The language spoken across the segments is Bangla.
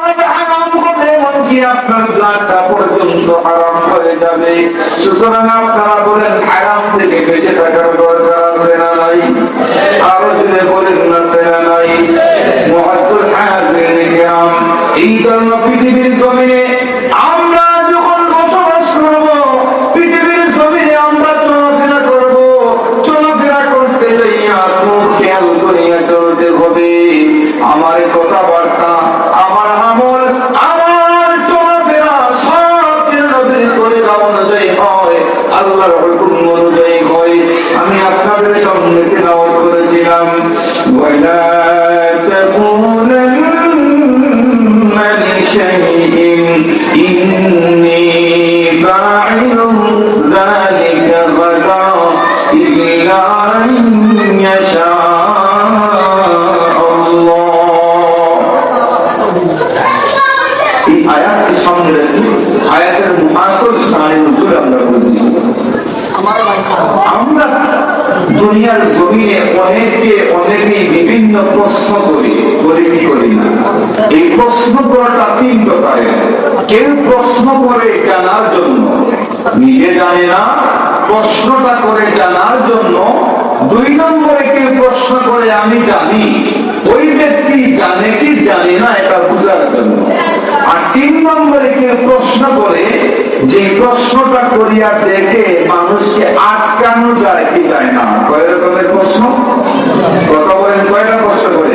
হারাম হবে, এমনকি আপনার ব্লাডটা পর্যন্ত হারাম হয়ে যাবে। সুতরাং আপনারা বলেন হারাম থেকে বেঁচে থাকার দরকার আছে না নাই? আরো যদি বলেন না সেনা নাই? মুআজ্জাল হাজিরিন কিরাম, এই জন্য পৃথিবীর জমিনে আমরা যখন বসবাস করব, পৃথিবীর জমিনে আমরা চলাফেরা করব, চলাফেরা করতে যাইয়া খুব খেয়াল করিয়া চলতে হবে। আমার কথাবার্তা, আমার আমল, আমার চলাফেরা সব নবীর তরিকা অনুযায়ী হয়, আল্লাহর হুকুম অনুযায়ী হয়। আমি আপনাদের সামনে তেলাওয়াত করেছিলাম, ওয়ালা তাকুলান্না লিশাইইন ইন্নী ফাইলুন যালিকা গাদা ইল্লা আন ইয়াশা আয়াতের মুফাসসির শানে নজুল আমরা বুঝি। আমরা দুনিয়ার জমিনে অনেকেই বিভিন্ন প্রশ্ন করি কি করি না? এই প্রশ্ন করাটা তিন প্রকার। কেউ প্রশ্ন করে জানার জন্য, নিজে জানে না, প্রশ্নটা করে জানার জন্য। দুই নম্বরে কেউ প্রশ্ন করে আমি জানি, ওই ব্যক্তি জানে কি জানে না এটা বোঝার জন্য। আর তিন নম্বরে কেউ প্রশ্ন করে, যে প্রশ্নটা করিয়া দেখে মানুষকে আটকানো যায় কি যায় না। কয় রকমের প্রশ্ন? কথা বলেন, কয়টা প্রশ্ন করে?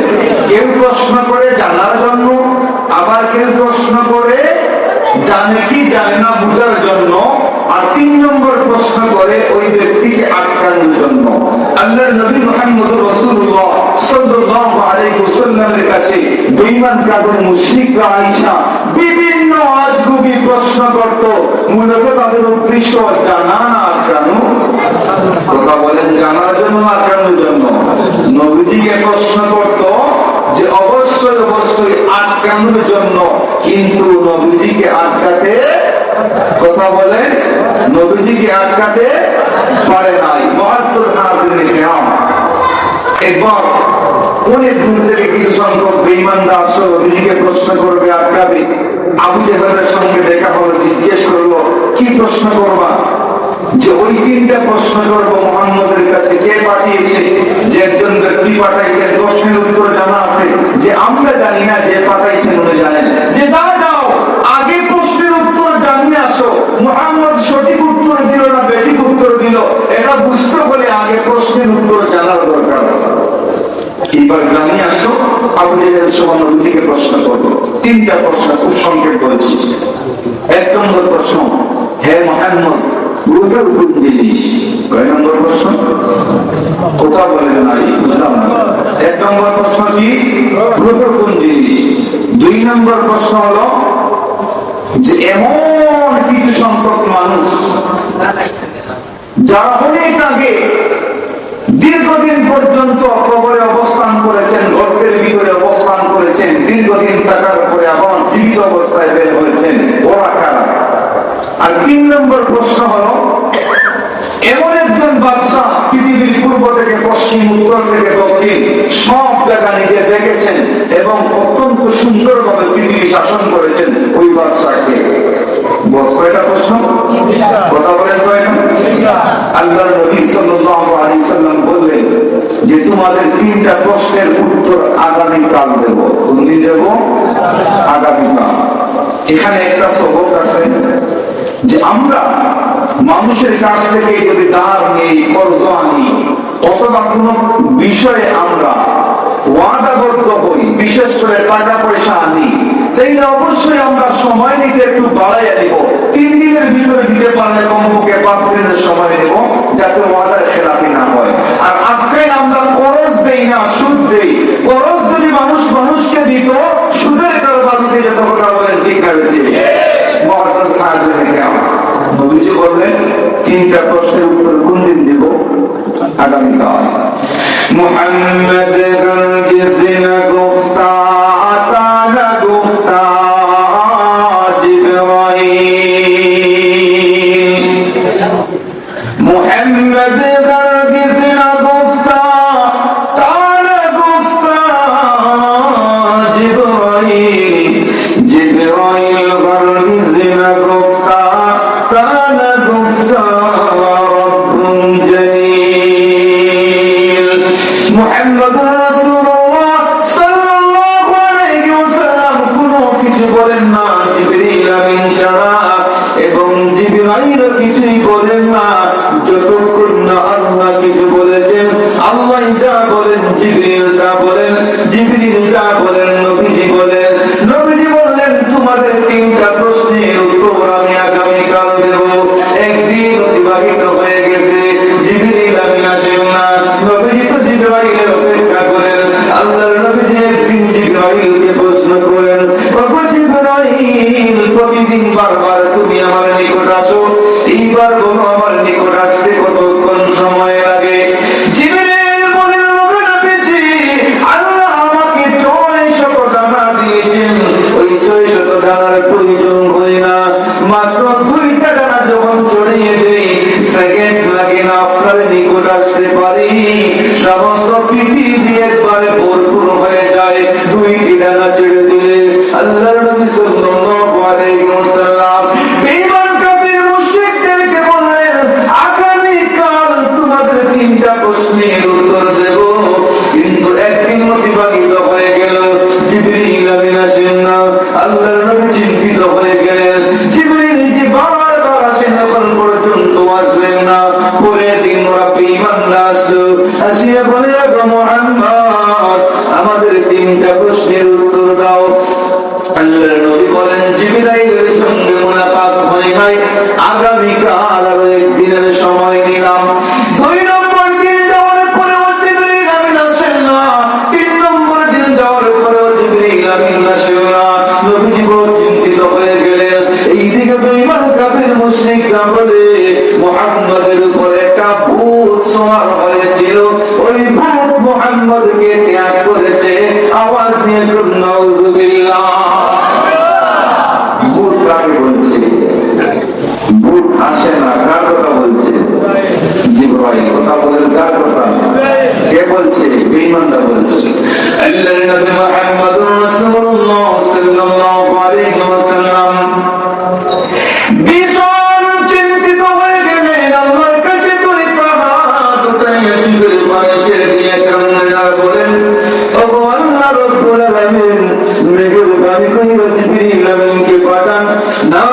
কেউ প্রশ্ন করে জানার জন্য, আবার কেউ প্রশ্ন করে জানে কি জানে না বোঝার জন্য, আর তিন নম্বর প্রশ্ন করে ওই ব্যক্তিকে আটকানোর জন্য। আল্লাহর নবী মুহাম্মদ রাসূলুল্লাহ সাল্লাল্লাহু আলাইহি ওয়াসাল্লামের কাছে বেঈমান কাফের মুশরিকরা আয়েশা বিভিন্ন আজগুবি প্রশ্ন করত, মূলত তাদের উদ্দেশ্য জানা না আটকানো। কথা বলেন, জানার জন্য না আটকানোর জন্য। নবীজিকে প্রশ্ন করত যে অবশ্যই আটকানোর জন্য, কিন্তু নবীজিকে আটকাতে, কথা বলে, নবীজিকে আটকাতে পারে নাই। মুআজ্জাল হাজিরিন কিরাম, একবার অনেক দূর থেকে কিছু সংখ্যক বেঈমানরা আসলো, নবীজিকে প্রশ্ন করবে, আটকাবে। আবু জাহলের সঙ্গে দেখা হলো, জিজ্ঞেস করলো কি প্রশ্ন করবা? যে ওই তিনটা প্রশ্ন করবো মুহাম্মদের কাছে, কে পাঠিয়েছে, যে একজন ব্যক্তি পাঠাইছেন, প্রশ্নের উত্তর জানা আছে, যে আমরা জানি না, যে পাঠাইছেন উনি জানেন। যে যাও আগে প্রশ্নের উত্তর জানিয়ে আসো, মুহাম্মদ সঠিক উত্তর দিল না বেঠিক উত্তর দিল এটা বুঝতে বলে আগে প্রশ্নের উত্তর জানার দরকার আছে। এবার জানিয়ে আসো। আবু জাহল সমান নবীকে প্রশ্ন করলো, তিনটা প্রশ্ন খুব সংক্ষেপ করেছি। এক নম্বর প্রশ্ন, হে মুহাম্মদ, রূহের কোন জিনিস? কয় নম্বর প্রশ্ন? কথা বলেন নাই, বুঝলাম না। এক নম্বর প্রশ্ন কি? রূহের কোন জিনিস। দুই নম্বর প্রশ্ন হলো যে এমন কিছু সংখ্যক মানুষ যারা অনেক আগে দীর্ঘদিন পর্যন্ত কবরে অবস্থান করেছেন, গর্তের ভিতরে অবস্থান করেছেন, দীর্ঘদিন থাকার পরে আবার জীবিত অবস্থায় বের হয়েছেন, ওরা কারা? আর তিন নম্বর প্রশ্ন হলো এমন একজন বাদশা পৃথিবীর পূর্ব থেকে পশ্চিম, উত্তর থেকে দক্ষিণ সব জায়গা নিজে দেখেছেন এবং অত্যন্ত সুন্দরভাবে পৃথিবী শাসন করেছেন, ওই বাদশাকে। বস কয়টা প্রশ্ন? কথা বলেন কয়টা? আল্লাহর নবী সাল্লাল্লাহু আলাইহি ওয়াসাল্লাম বললেন যে তোমাদের তিনটা প্রশ্নের উত্তর আগামীকাল দেব। কোন দিন দেব? আগামীকাল। এখানে একটা সবক আছে যে আমরা মানুষের কাছ থেকে যদি ধার নেই, কর্জ আনি, অথবা কোন বিষয়ে আমরা ওয়াদাবদ্ধ হই, বিশেষ করে টাকা পয়সা আনি, তাইলে অবশ্যই আমরা সময় নিতে একটু বাড়াইয়া দিব। 3 দিনের ভিতরে দিতে পারলে কমপক্ষে 5 দিনের সময় নেব, যাতে ওয়াদার খেলাপি না হয়। আর আজকে আমরা খরচ দেই না, সুদ দেই। খরচ যদি মানুষকে দিত, সুদের কারবার দিতে যেত। কথা বলেন ঠিক না? মুআজ্জাল হাজিরিন কিরাম, নবীজি বললেন তিনটা প্রশ্নের উত্তর কোন দিন দেব? আগামীকাল। মুহাম্মদ জিনা গুফতা আতা গুফতা জিবরাইল, মুহাম্মদ জিনা গুফতা তারা গুফতা জিবরাইল, নিকট আসো। এইবার বলো আমার নিকট আসতে কতক্ষণ সময় লাগে? জিবরিল বলেন, নবীজি, আল্লাহ আমাকে 600 ডানা দিয়েছেন, ওই 600 ডানার প্রয়োজন হয় না, মাত্র 2টা ডানা যখন চড়িয়ে দেই সেকেন্ড লাগে না, আপনার নিকট আসতে পারি। সমস্ত পৃথিবী একবারে ভরপুর হয়ে যায় 2টি ডানা ছেড়ে দিলে। আল্লাহর নবী সাল্লাল্লাহু আলাইহি ওয়াসাল্লাম বেঈমান কাফির মুশরিকদেরকে বললেন, আগামী কাল তোমাদের 3টা প্রশ্নের উত্তর দেব, কিন্তু একদিন অতিবাহিত হয়ে গেল, জিবরিল আমিন আসেন না। আল্লাহর নবী চিন্তিত হয়ে গেলেন, জিবরিল যে বারবার আসেন এখন পর্যন্ত আসলেন না। পরের দিন ওরা বেঈমানরা আসলো, আসিয়া বলে, মুহাম্মদ আমাদের 3টা প্রশ্নের উত্তর দাও। আল্লাহর নবী বলেন, জিবরাইলের সঙ্গে মুলাকাত হয় নাই, আগামীকাল আরো একদিনের সময় নিলাম। 2 নম্বর দিন যাওয়ার পরেও জিবরাইল আমিন আসেন না, 3 নম্বর দিন যাওয়ার পরেও জিবরাইল আমিন আসেন না। নবীজি বড় চিন্তিত হয়ে গেলেন। এইদিকে বেঈমান কাফির মুশরিকরা বলে, মুহাম্মদের উপরে একটা ভূত সওয়ার হয়েছিল, ওই ভূত মুহাম্মদকে ত্যাগ করেছে। আওয়াজ দিয়ে নাউযুবিল্লাহ। ভূত কাকে বলছে? ভূত আসে না, কার কথা বলছে? জিবরাইল। কথা বলেন, কার কথা? কে বলছে? বেঈমানরা বলছে। আল্লাহর নবী মুহাম্মদুর রাসূলুল্লাহ সাল্লাল্লাহু আলাইহি ওয়াসাল্লাম ভীষণ চিন্তিত হয়ে গেলেন। আল্লাহর কাছে হাত উঠাইয়া চোখের পানি ছেড়ে দিয়ে কান্না বলেন, ওগো আল্লাহ রাব্বুল আলামিন, মেঘের পানি কইরা জিবরিল আমিনকে পাঠান, না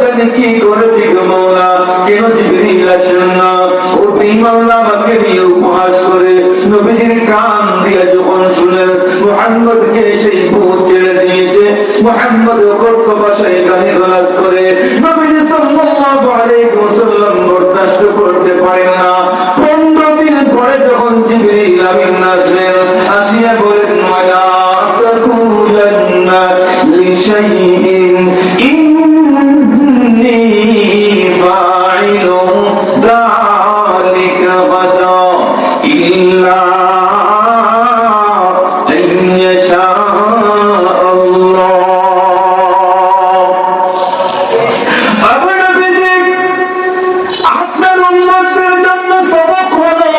জানি কি করেছি গো মাওলা, কেন জিবরিল আসেন না? ও বেঈমানরা আমাকে নিয়ে উপহাস করে। নবীজির কান দিয়ে যখন শুনেন মুহাম্মদকে সেই ভূত ছেড়ে দিয়েছে, মুহাম্মদ কর্ক ভাষায় গালিগালাজ করে, নবীজি সাল্লাল্লাহু আলাইহি ওয়াসাল্লাম বরদাস্ত করতে পারেন না। 15 দিন পরে যখন জিবরিল আমিন আসলেন, আসিয়া বলেন, ওয়ালা তাকুলান্না লিশাইইন ইন্নী ফাইলুন যালিকা গাদা ইল্লা আন ইয়াশা আল্লাহ। আপনার উম্মতের জন্য সবক হলো,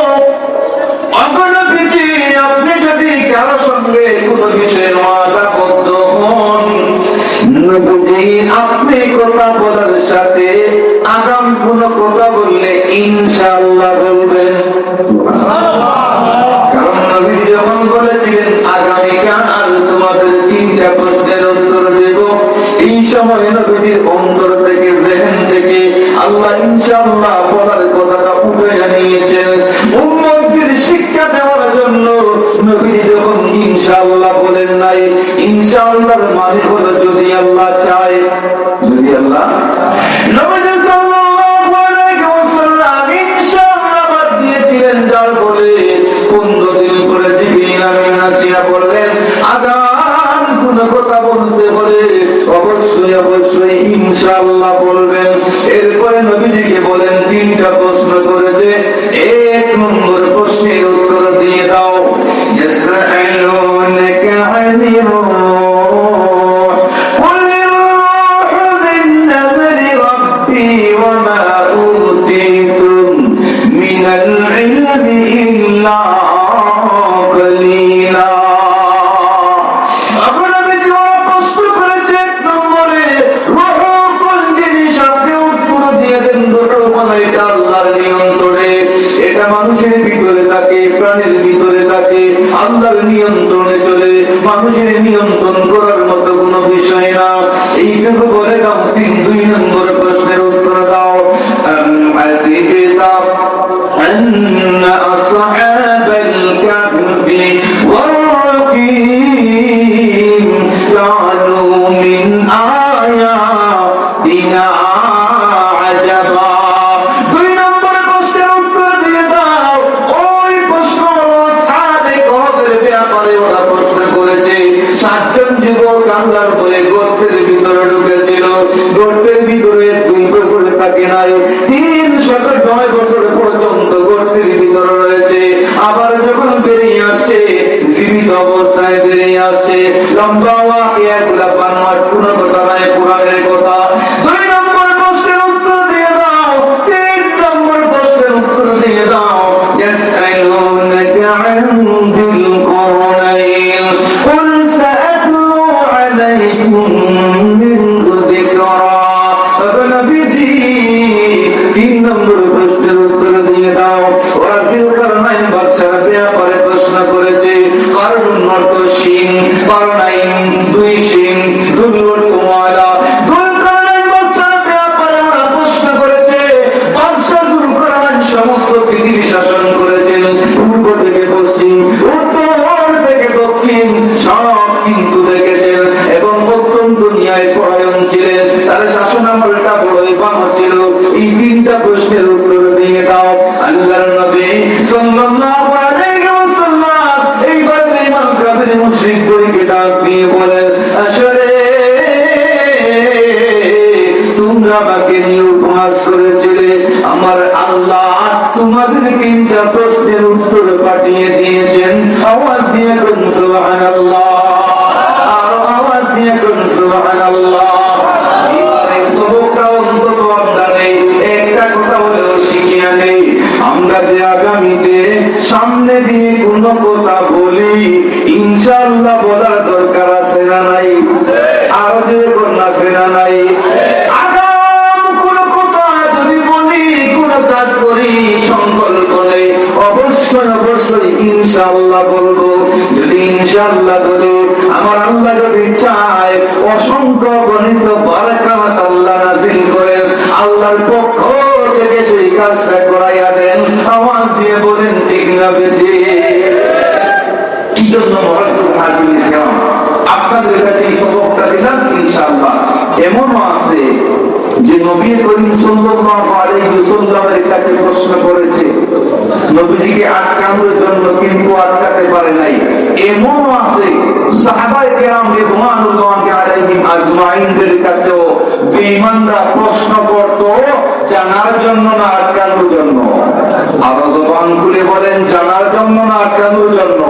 অগণবিজি আপনি যদি কারো সঙ্গে কোনো বিষয়ে ওয়াদাবদ্ধ হন, নবীজি আপনি কথা বলার সাথে আগাম কোন কথা বললে ইনশাআল্লাহ বলবেন। কারণ নবীজি যখন বলেছিলেন আগামীকাল তোমাদের 3টা প্রশ্নের উত্তর দেব, এই সময় নবীজির অন্তর থেকে, জেহেন থেকে আল্লাহ ইনশাআল্লাহ বলার কথাটা উঠে নিয়েছেন উম্মতদের শিক্ষা দেওয়ার জন্য। নবীজি যখন ইনশাআল্লাহ বলেন নাই, ইনশাআল্লাহর মানে হলো যদি আল্লাহ চায়, যদি আল্লাহ। নবীজি সাল্লাল্লাহু আলাইহি ওয়াসাল্লাম ইনশাআল্লাহ বাদ দিয়েছিলেন, যার ফলে 15 দিন পরে জিবরিল আমিন আসিয়া বললেন, আগাম কোন কথা বলতে হলে অবশ্যই অবশ্যই ইনশাআল্লাহ বলবেন। এরপরে নবীজিকে বলেন, 3টা প্রশ্ন করেছে, 1 নম্বর প্রশ্নের উত্তর দিয়ে দাও। ইয়াসআলুনাকা আনির রূহ কুল রূহু নাই, 309 বছর পর্যন্ত গর্তের ভিতরে রয়েছে। আবার যখন বেরিয়ে আসছে, জীবিত অবস্থায় বেরিয়ে আসছে। লম্বা ওয়াকিয়াগুলা বানোয়াট কোনো কথা নাই, পুরাণের কথা। 2 নম্বর প্রশ্নের উত্তর দিয়ে দাও, 3 নম্বর প্রশ্নের উত্তর দিয়ে দাও। ইয়াসআলুনাকা আন যিল কুরনাইন কুল সাআতলু আলাইকুম মিনহু যিকরা। নবীজি 3 নম্বর প্রশ্নের উত্তর দিয়ে দাও। ওরা যিলকারনাইন বাদশার ব্যাপারে প্রশ্ন করেছে। কারণ অর্থ সিং, কারনাইন 2 সিং, দুলুল কুমালা। যিলকারনাইন বাদশার ব্যাপারে ওরা প্রশ্ন করেছে। বাদশা যিলকারনাইন সমস্ত পৃথিবী শাসন করেছেন, পূর্ব থেকে পশ্চিম, উত্তর থেকে দক্ষিণ, সব কিন্তু দেখেছেন এবং অত্যন্ত ন্যায়পরায়ণ ছিলেন। তার শাসন আমলটা বড়ই ভালো ছিল। এই 3টা প্রশ্নের উত্তর দিয়ে দাও। আল্লাহর নবী সাল্লাল্লাহু আলাইহি ওয়াসাল্লাম এইবার বেঈমান কাফির মুশরিকদেরকে ডাক দিয়ে বলেন, আসলে তোমরা আমাকে নিয়ে উপহাস করেছিলে, আমার আল্লাহ তোমাদের 3টা প্রশ্নের উত্তর পাঠিয়ে দিয়েছেন। আওয়াজ দিয়ে কোন সুবহানাল্লাহ, আর আওয়াজ দিয়ে কোন সুবহানাল্লাহ। একটা কথা হলেও শিখিয়া নেই, আমরা যে আগামীতে সামনে দিয়ে কোন কথা বলি, ইনশাআল্লাহ বলার দরকার আছে না নাই? আরো যে কোন আছে না নাই? আগাম কোন কথা যদি বলি, কোন কাজ করি, সংকল্প নেই, অবশ্যই অবশ্যই ইনশাআল্লাহ বলবো। যদি ইনশাআল্লাহ বলি, আমার আল্লাহ যদি চায়, অসংখ্য গণিত বারাকাত আল্লাহ নাযিল করেন, আল্লাহর পক্ষ থেকে সেই কাজটা করাইয়া দেন। আওয়াজ দিয়ে বলেন ঠিক না বেশি? এই জন্য আপনাদের কাছে এই সবকটা দিলাম। ইনশাআল্লাহ এমনও আছে যে নবী করিম সাল্লাল্লাহু আলাইহি ওয়াসাল্লামের কাছে প্রশ্ন করেছে, নবীজিকে আটকানোর জন্য, কিন্তু আটকাতে পারে নাই। এমনও আছে সাহাবায়ে কেরাম রিদওয়ানুল্লাহি আলাইহিম আজমাইনদের কাছেও বেঈমানরা প্রশ্ন করত, জানার জন্য না আটকানোর জন্য? আরো জবান খুলে বলেন, জানার জন্য না আটকানোর জন্য?